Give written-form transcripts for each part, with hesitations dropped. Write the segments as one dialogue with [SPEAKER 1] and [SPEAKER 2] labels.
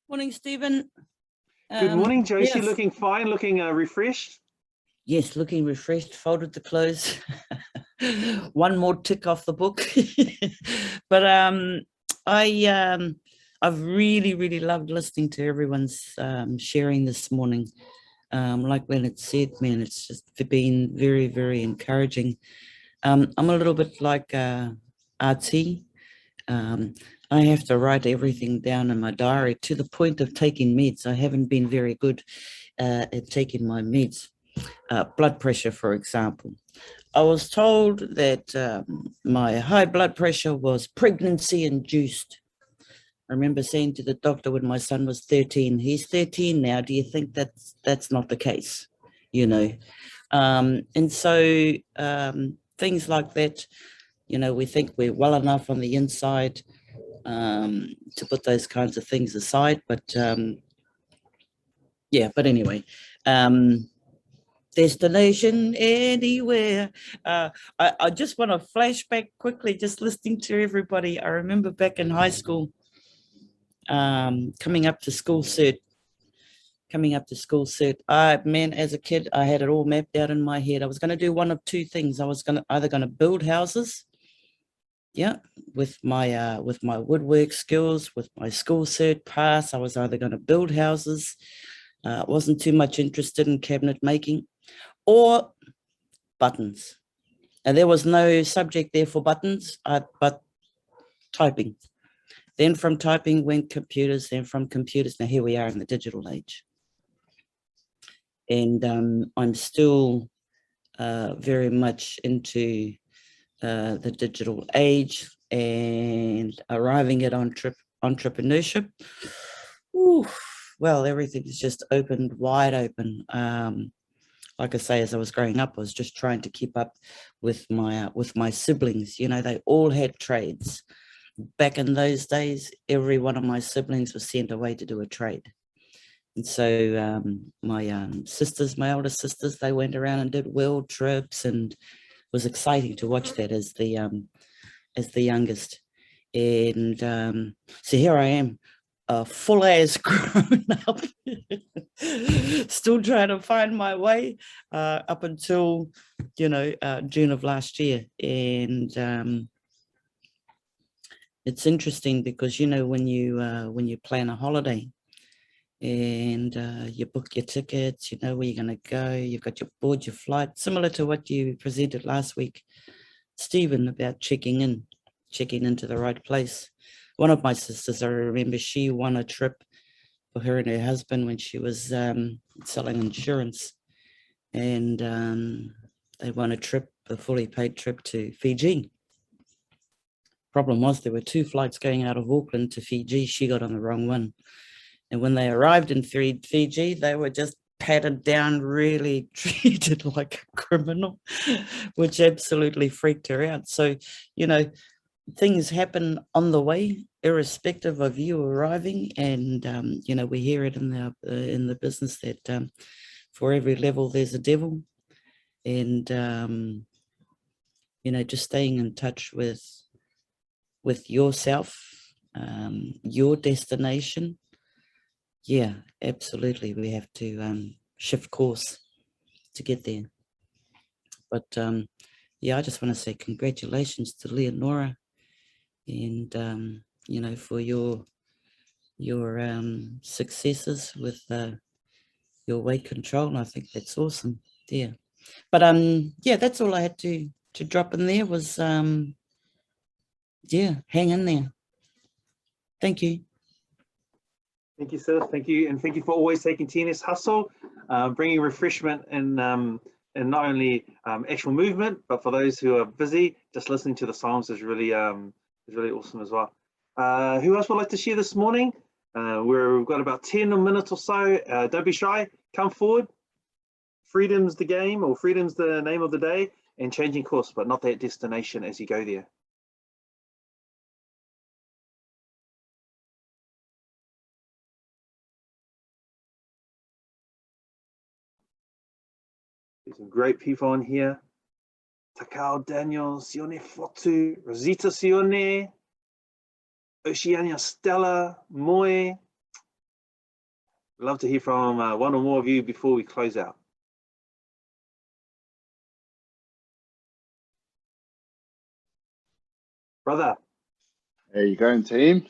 [SPEAKER 1] Morning, Stephen.
[SPEAKER 2] Good morning, Josie.
[SPEAKER 1] Yes.
[SPEAKER 2] Looking fine, looking refreshed.
[SPEAKER 1] Yes, looking refreshed, folded the clothes. One more tick off the book. But I've really loved listening to everyone's sharing this morning. Like when it said, man, it's just been very encouraging. I'm a little bit like RT. I have to write everything down in my diary to the point of taking meds. I haven't been very good at taking my meds. Blood pressure, for example. I was told that my high blood pressure was pregnancy induced. I remember saying to the doctor when my son was 13, he's 13 now, do you think that's not the case? You know, and so things like that, you know, we think we're well enough on the inside to put those kinds of things aside, but yeah, but anyway, destination anywhere. I just want to flashback quickly, just listening to everybody. I remember back in high school, coming up to school cert. Man, as a kid, I had it all mapped out in my head. I was going to do one of two things. I was either going to build houses, yeah, with my woodwork skills, with my school cert pass. I was either going to build houses. Wasn't too much interested in cabinet making, or buttons. And there was no subject there for buttons, but typing. Then from typing went computers, then from computers, now here we are in the digital age. And I'm still very much into the digital age and arriving at entrepreneurship. Ooh, well, everything's just opened wide open. Like I say, as I was growing up, I was just trying to keep up with my siblings. You know, they all had trades. Back in those days, every one of my siblings was sent away to do a trade. And so my sisters, my older sisters, they went around and did world trips, and it was exciting to watch that as the youngest. And so here I am, full as grown up, still trying to find my way up until, you know, June of last year. And it's interesting because, you know, when you plan a holiday and you book your tickets, you know where you're going to go, you've got your board, your flight, similar to what you presented last week, Stephen, about checking into the right place. One of my sisters, I remember, she won a trip for her and her husband when she was selling insurance, and they won a fully paid trip to Fiji. Problem was there were two flights going out of Auckland to Fiji. She got on the wrong one. And when they arrived in Fiji, they were just patted down, really treated like a criminal, which absolutely freaked her out. So, you know, things happen on the way, irrespective of you arriving. And, you know, we hear it in the business that for every level, there's a devil. And, you know, just staying in touch with yourself, your destination. Yeah, absolutely. We have to shift course to get there. But yeah, I just want to say congratulations to Leonora, and you know, for your successes with your weight control. And I think that's awesome. Yeah. But yeah, that's all I had to drop in there was yeah, hang in there. Thank you.
[SPEAKER 2] Thank you, sir. Thank you, and thank you for always taking TNS Hustle, bringing refreshment and not only actual movement, but for those who are busy, just listening to the songs is really awesome as well. Who else would like to share this morning? We've got about 10 minutes or so. Don't be shy. Come forward. Freedom's the game, or freedom's the name of the day, and changing course, but not that destination as you go there. There's some great people on here. Takau, Daniel, Sione Fotu, Rosita Sione, Oceania Stella, Moe, We'd love to hear from one or more of you before we close out. Brother.
[SPEAKER 3] How you going, team?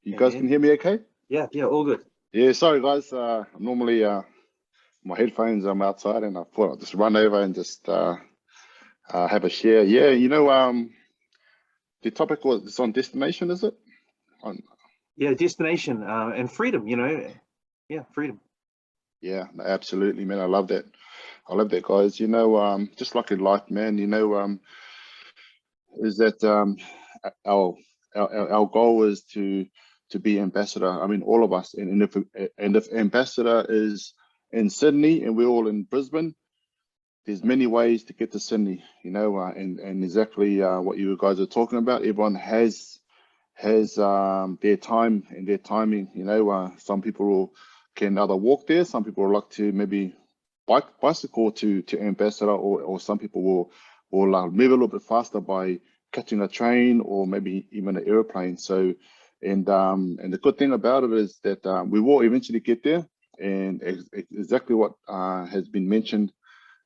[SPEAKER 3] You guys can hear me okay?
[SPEAKER 2] Yeah, all good.
[SPEAKER 3] Yeah, sorry guys. Normally my headphones, I'm outside, and I thought I'd just run over and just have a share. Yeah, the topic was it's on destination, is it?
[SPEAKER 2] Yeah, destination and freedom, Yeah, freedom.
[SPEAKER 3] Yeah, absolutely, man. I love that. I love that, guys. Just like in life, man, is that our goal is to be ambassador. I mean, all of us. And if ambassador is in Sydney and we're all in Brisbane, there's many ways to get to Sydney. And exactly what you guys are talking about. Everyone has their time and their timing. Some people can either walk there. Some people would like to maybe bicycle to Ambassador, or some people will move a little bit faster by catching a train or maybe even an airplane. So, and the good thing about it is that we will eventually get there. And exactly what has been mentioned,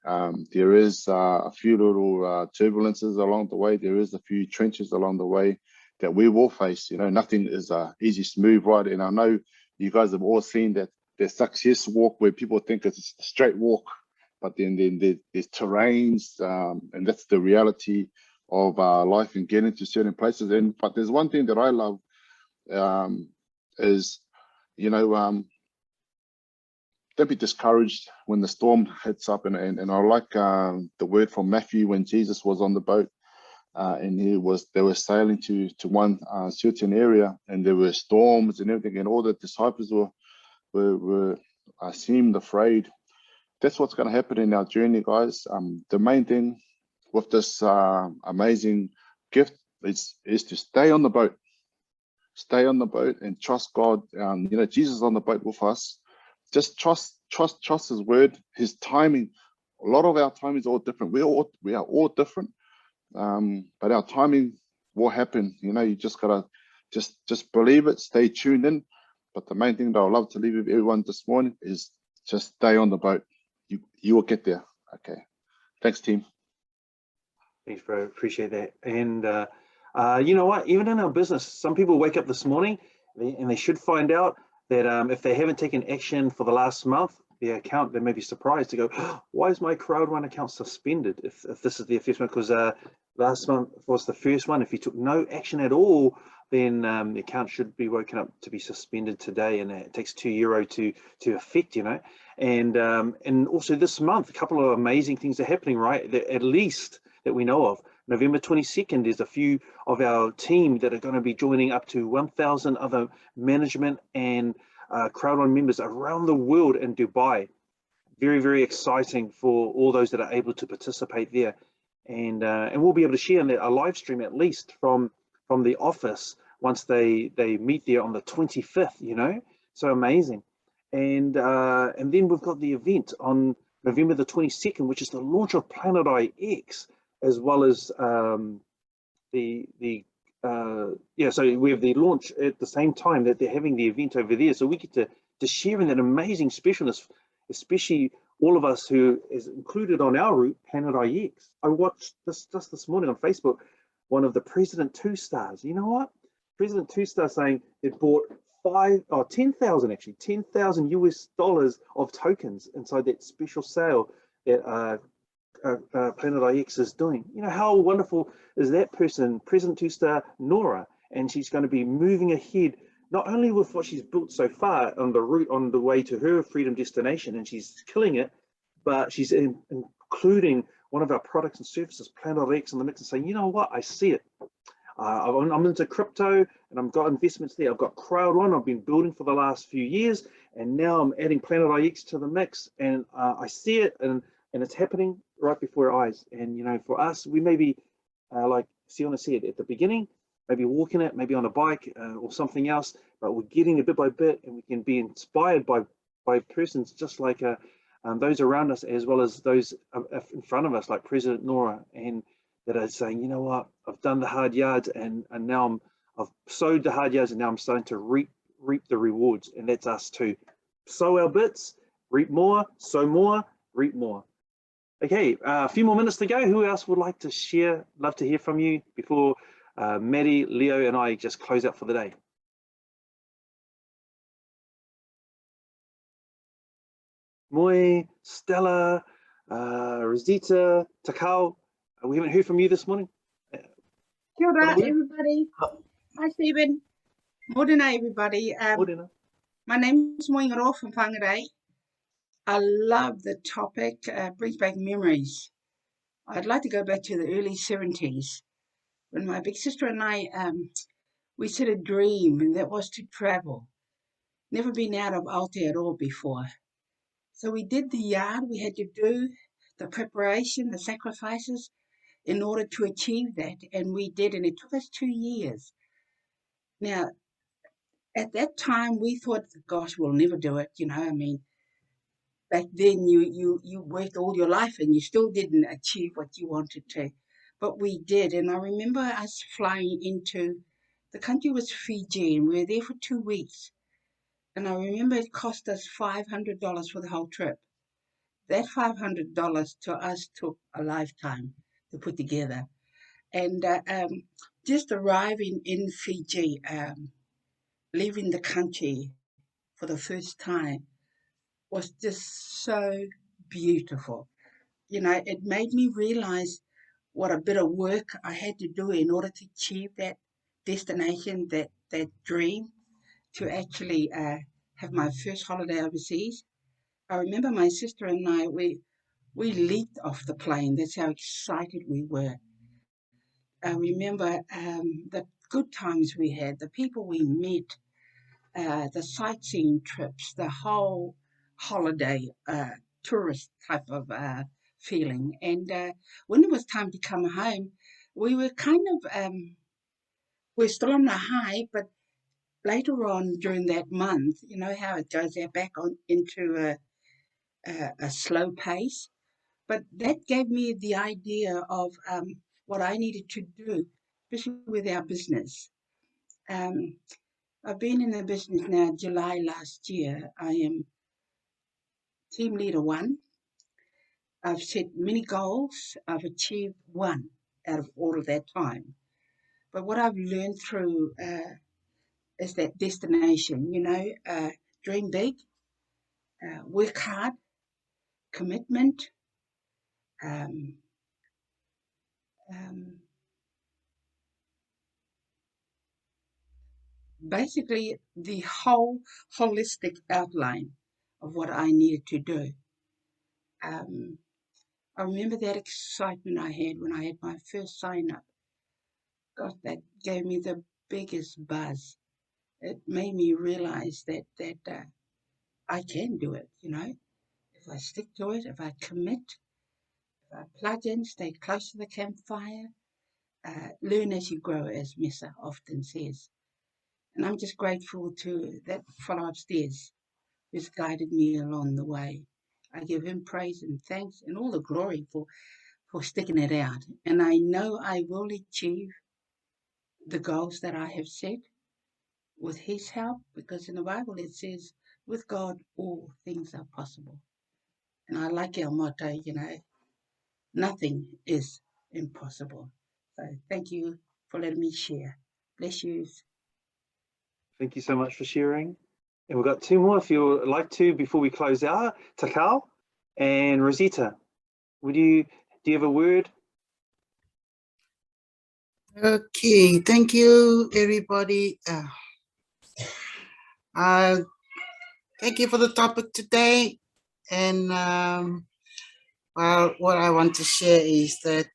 [SPEAKER 3] there is a few little turbulences along the way. There is a few trenches along the way that we will face. Nothing is easy, smooth ride. And I know you guys have all seen that the success walk where people think it's a straight walk, but then there's terrains, and that's the reality of life and getting to certain places. But there's one thing that I love is, don't be discouraged when the storm hits up. And I like the word from Matthew when Jesus was on the boat. And they were sailing to one certain area, and there were storms and everything, and all the disciples were seemed afraid. That's what's going to happen in our journey, guys. The main thing with this amazing gift is to stay on the boat. Stay on the boat and trust God. Jesus is on the boat with us. Just trust His word, His timing. A lot of our timing is all different. We are all different. But our timing will happen. You just gotta just believe it, stay tuned in. But the main thing that I love to leave with everyone this morning is just stay on the boat. You will get there. Okay. Thanks, team.
[SPEAKER 2] Thanks, bro. Appreciate that. And you know what? Even in our business, some people wake up this morning and they should find out that if they haven't taken action for the last month, their account, they may be surprised to go, oh, why is my Crowd1 account suspended if this is the first one? Because last month was the first one. If you took no action at all, then the account should be woken up to be suspended today, and it takes €2 to affect, and also this month, a couple of amazing things are happening, right? At least that we know of. November 22nd, there's a few of our team that are going to be joining up to 1,000 other management and Crowd1 members around the world in Dubai. Very, very exciting for all those that are able to participate there. And we'll be able to share a live stream at least from the office once they meet there on the 25th, so amazing. And then we've got the event on November the 22nd, which is the launch of Planet IX, as well as so we have the launch at the same time that they're having the event over there. So we get to share in that amazing specialness, especially all of us who is included on our route, Planet IX. I watched this just this morning on Facebook, one of the President 2 stars. You know what? President 2 star saying it bought 10,000 actually, $10,000 of tokens inside that special sale that Planet IX is doing. How wonderful is that person, President 2 star Nora, and she's going to be moving ahead not only with what she's built so far on the route on the way to her freedom destination, and she's killing it, but she's including one of our products and services, Planet IX, in the mix, and saying, you know what, I see it. I'm into crypto and I've got investments there. I've got Crowd1 I've been building for the last few years, and now I'm adding Planet IX to the mix, and I see it, and it's happening right before our eyes. And for us, we may be like Sione said at the beginning, maybe walking it, maybe on a bike or something else, but we're getting it bit by bit, and we can be inspired by persons just like those around us, as well as those in front of us, like President Nora, and that are saying, you know what, I've done the hard yards, and now I've sowed the hard yards, and now I'm starting to reap the rewards, and that's us too. sow our bits, reap more, sow more, reap more. Okay, a few more minutes to go. Who else would like to share? Love to hear from you before Maddie, Leo, and I just close out for the day. Moi, Stella, Rosita, Takau, we haven't heard from you this morning.
[SPEAKER 4] Kia ora,
[SPEAKER 2] Hello.
[SPEAKER 4] everybody. Hi, Stephen. Morena, everybody.
[SPEAKER 2] Morena.
[SPEAKER 4] My name is Moingaro from Whangarei. I love the topic, brings back memories. I'd like to go back to the early 70s when my big sister and I, we set a dream, and that was to travel. Never been out of Aotea at all before. So we did the yard we had to do, the preparation, the sacrifices in order to achieve that. And we did, and it took us 2 years. Now, at that time, we thought, gosh, we'll never do it. You know, I mean, back then you worked all your life and you still didn't achieve what you wanted to. But we did. And I remember us flying into, the country was Fiji, and we were there for 2 weeks. And I remember it cost us $500 for the whole trip. That $500 to us took a lifetime to put together. And just arriving in Fiji, leaving the country for the first time was just so beautiful. You know, it made me realize what a bit of work I had to do in order to achieve that destination, that dream, to actually have my first holiday overseas. I remember my sister and I, we leaped off the plane. That's how excited we were. I remember the good times we had, the people we met, the sightseeing trips, the whole holiday tourist type of feeling. And when it was time to come home, we were kind of, we're still on the high, but later on during that month, you know how it goes back on into a slow pace. But that gave me the idea of what I needed to do, especially with our business. Um, I've been in the business now, July last year. I am team leader 1. I've set many goals. I've achieved 1 out of all of that time. But what I've learned through is that destination, you know, dream big, work hard, commitment, um, um, basically the whole holistic outline of what I needed to do. I remember that excitement I had when I had my first sign up. God, that gave me the biggest buzz. It made me realize that I can do it, you know, if I stick to it, if I commit, if I plug in, stay close to the campfire, learn as you grow, as Mesa often says. And I'm just grateful to that fellow upstairs who's guided me along the way. I give him praise and thanks and all the glory for sticking it out. And I know I will achieve the goals that I have set with his help, because in the Bible it says, with God, all things are possible. And I like our motto, you know, nothing is impossible. So thank you for letting me share. Bless you.
[SPEAKER 2] Thank you so much for sharing. And we've got 2 more if you would like to before we close out. Takau and Rosita, do you have a word?
[SPEAKER 5] Okay, thank you, everybody. Thank you for the topic today. And well, what I want to share is that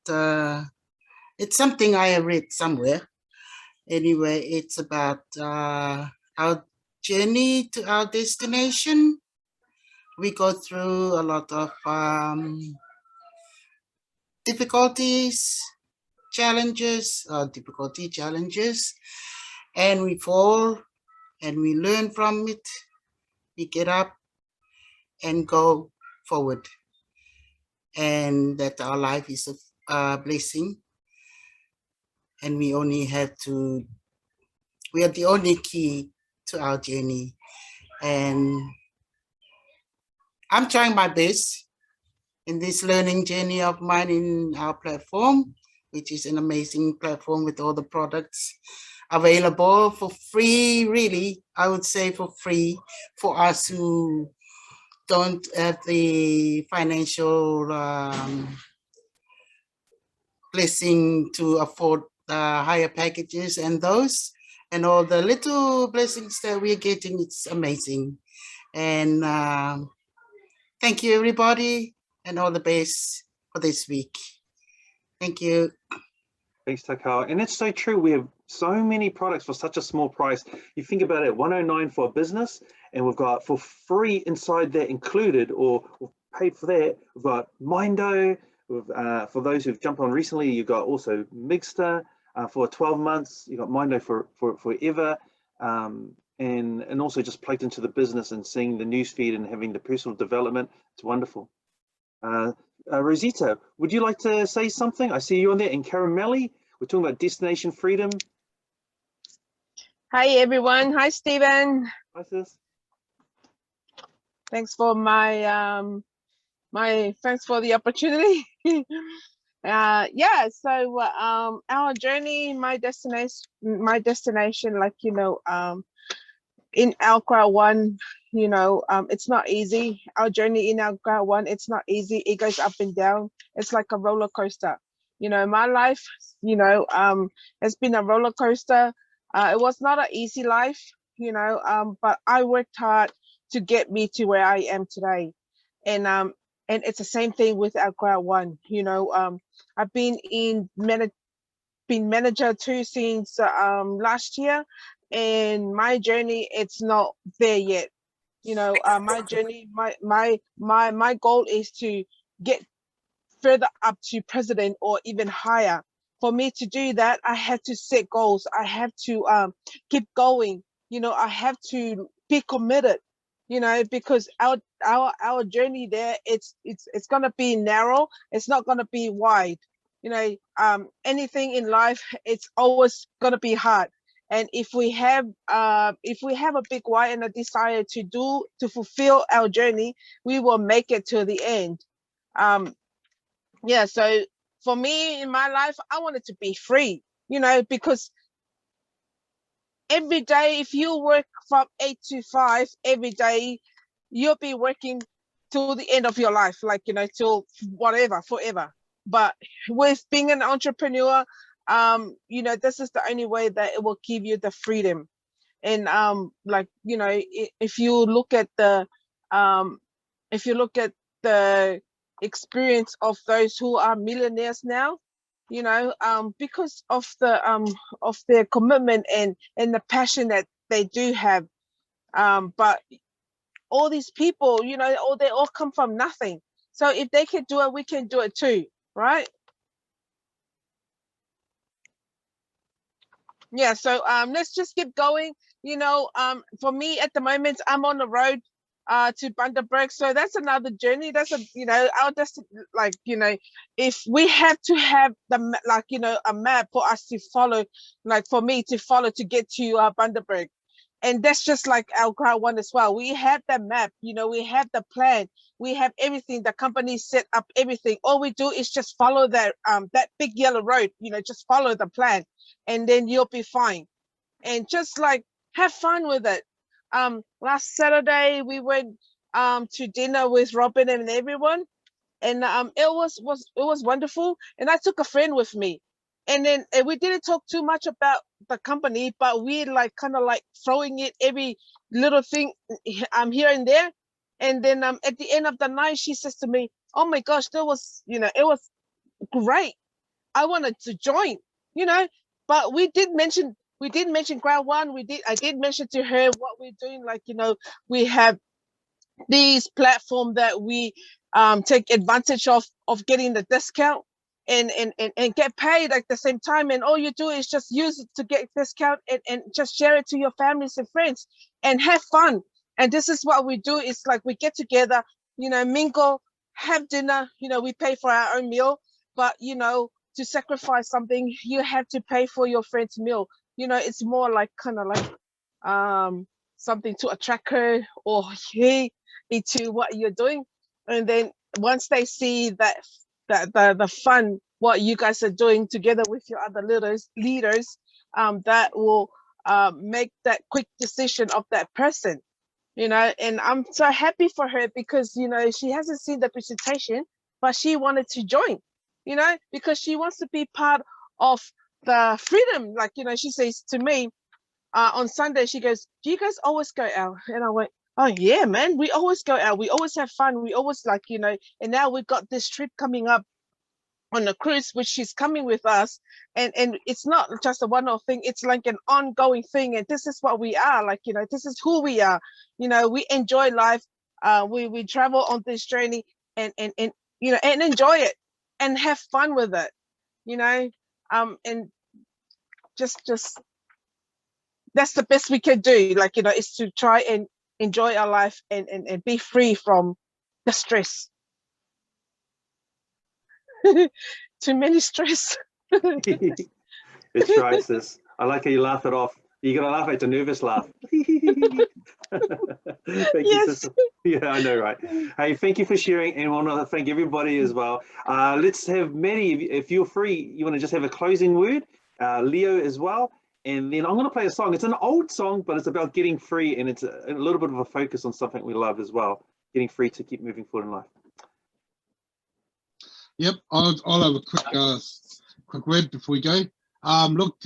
[SPEAKER 5] it's something I have read somewhere. Anyway, it's about our journey to our destination. We go through a lot of difficulties, challenges, and we fall and we learn from it. We get up and go forward, and that our life is a blessing, and we are the only key to our journey. And I'm trying my best in this learning journey of mine in our platform, which is an amazing platform with all the products available for free, really, I would say for free for us who don't have the financial blessing to afford higher packages and those. And all the little blessings that we're getting, it's amazing. And thank you, everybody, and all the best for this week. Thank you.
[SPEAKER 2] Thanks, Takau. And it's so true. We have so many products for such a small price. You think about it, 109 for a business, and we've got for free inside that included, or paid for that. We've got Mindo. For those who've jumped on recently, you've got also Migster for 12 months. You've got Mindo for forever. And also just plugged into the business and seeing the newsfeed and having the personal development. It's wonderful. Rosita, would you like to say something? I see you on there. And Caramelli, we're talking about destination freedom.
[SPEAKER 6] Hi, everyone. Hi, Stephen.
[SPEAKER 2] Hi, sis.
[SPEAKER 6] Thanks for thanks for the opportunity. Yeah, so our journey, my destination, like, you know, in our crowd one, you know, it's not easy. Our journey in our crowd one, it's not easy. It goes up and down. It's like a roller coaster. You know, my life, you know, it's been a roller coaster. It was not an easy life, you know, but I worked hard to get me to where I am today. And it's the same thing with our crowd one. You know, I've been manager too since last year, and my journey, it's not there yet. You know, my journey, my goal is to get further up to president or even higher. For me to do that, I have to set goals. I have to keep going. You know, I have to be committed. You know, because our journey there, it's gonna be narrow. It's not gonna be wide. You know, anything in life, it's always gonna be hard. And if we have a big why and a desire to fulfill our journey, we will make it to the end. Yeah, so for me in my life, I wanted to be free, you know, because every day, if you work from 8 to 5 every day, you'll be working till the end of your life, like, you know, till whatever, forever. But with being an entrepreneur, you know, this is the only way that it will give you the freedom. And like, you know, if you look at the experience of those who are millionaires now, you know, because of their commitment and the passion that they do have. But all these people, you know, they all come from nothing. So if they can do it, we can do it too, right? Yeah, so let's just keep going. You know, for me at the moment, I'm on the road to Bundaberg, so that's another journey. That's a, you know, I'll just, like, you know, if we have to have the, like, you know, a map for us to follow, like for me to follow to get to Bundaberg. And that's just like our crowd one as well. We have the map, you know, we have the plan, we have everything. The company set up everything. All we do is just follow that big yellow road, you know, just follow the plan, and then you'll be fine. And just like have fun with it. Last Saturday we went to dinner with Robin and everyone, and it was wonderful. And I took a friend with me, and then we didn't talk too much about the company, but we like kind of like throwing it every little thing here and there. And then at the end of the night, she says to me, "Oh my gosh, that was, you know, it was great. I wanted to join, you know." But we did mention ground one. I did mention to her what we're doing, like, you know, we have these platform that we take advantage of getting the discount and get paid at the same time, and all you do is just use it to get discount and just share it to your families and friends and have fun. And this is what we do. It's like we get together, you know, mingle, have dinner, you know, we pay for our own meal, but, you know, to sacrifice something, you have to pay for your friend's meal. You know, it's more like kind of like something to attract her or he into what you're doing. And then once they see that the fun what you guys are doing together with your other leaders, that will make that quick decision of that person, you know. And I'm so happy for her because, you know, she hasn't seen the presentation, but she wanted to join, you know, because she wants to be part of the freedom. Like, you know, she says to me on Sunday, she goes, "Do you guys always go out?" And I went, "Oh yeah, man, we always go out. We always have fun. We always, like, you know." And now we've got this trip coming up on the cruise, which she's coming with us, and it's not just a one-off thing, it's like an ongoing thing. And this is what we are, like, you know, this is who we are, you know. We enjoy life, we travel on this journey, and you know, and enjoy it and have fun with it, you know. And just that's the best we can do, like, you know, is to try and enjoy our life and be free from the stress. Too many stress.
[SPEAKER 2] It's right, sis. I like how you laugh it off. You gotta laugh at the nervous laugh. Thank you,
[SPEAKER 6] Yes.
[SPEAKER 2] sister. Yeah, I know, right? Hey, thank you for sharing, and I want to thank everybody as well. Let's have Maddie, if you're free, you want to just have a closing word. Leo as well, and then I'm going to play a song. It's an old song, but it's about getting free, and it's a little bit of a focus on something we love as well, getting free to keep moving forward in life.
[SPEAKER 7] Yep, I'll have a quick word before we go. Look,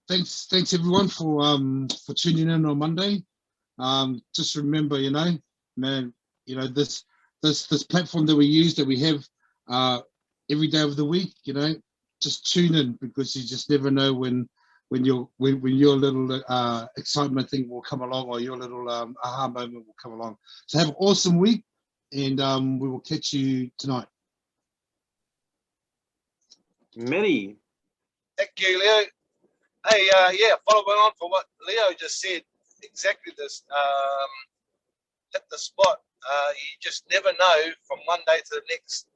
[SPEAKER 7] thanks everyone for tuning in on Monday. Just remember, you know, man, you know, this platform that we use, that we have every day of the week, you know, just tune in, because you just never know when your little excitement thing will come along, or your little aha moment will come along. So have an awesome week, and we will catch you tonight.
[SPEAKER 2] Maddie.
[SPEAKER 8] Thank you, Leo. Hey, yeah, following on from what Leo just said, exactly this, hit the spot. You just never know from one day to the next.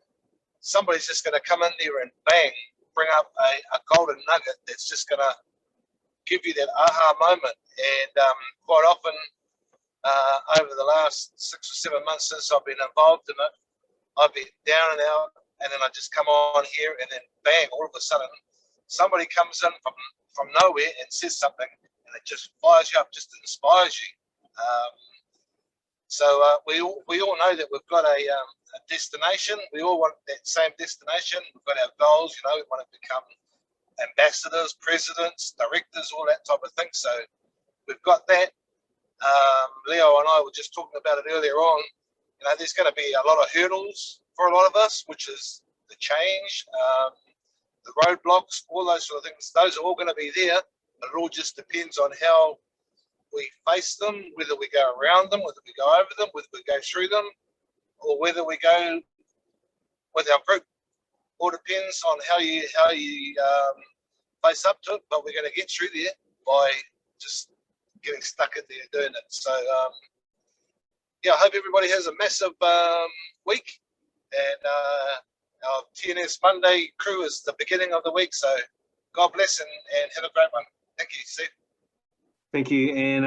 [SPEAKER 8] Somebody's just going to come in there and bang, bring up a golden nugget that's just going to give you that aha moment. And quite often, over the last 6 or 7 months since I've been involved in it, I've been down and out, and then I just come on here, and then bang, all of a sudden, somebody comes in from nowhere and says something, and it just fires you up, just inspires you. So we all know that we've got a destination. We all want that same destination. We've got our goals. You know, we want to become ambassadors, presidents, directors, all that type of thing. So we've got that. Leo and I were just talking about it earlier on. You know, there's going to be a lot of hurdles for a lot of us, which is the change, the roadblocks, all those sort of things. Those are all going to be there, but it all just depends on how we face them, whether we go around them, whether we go over them, whether we go through them, or whether we go with our group. All depends on how you face up to it, but we're going to get through there by just getting stuck in there doing it. So yeah, I hope everybody has a massive week, and our TNS Monday crew is the beginning of the week. So God bless, and have a great one. Thank you, Steve.
[SPEAKER 2] Thank you, and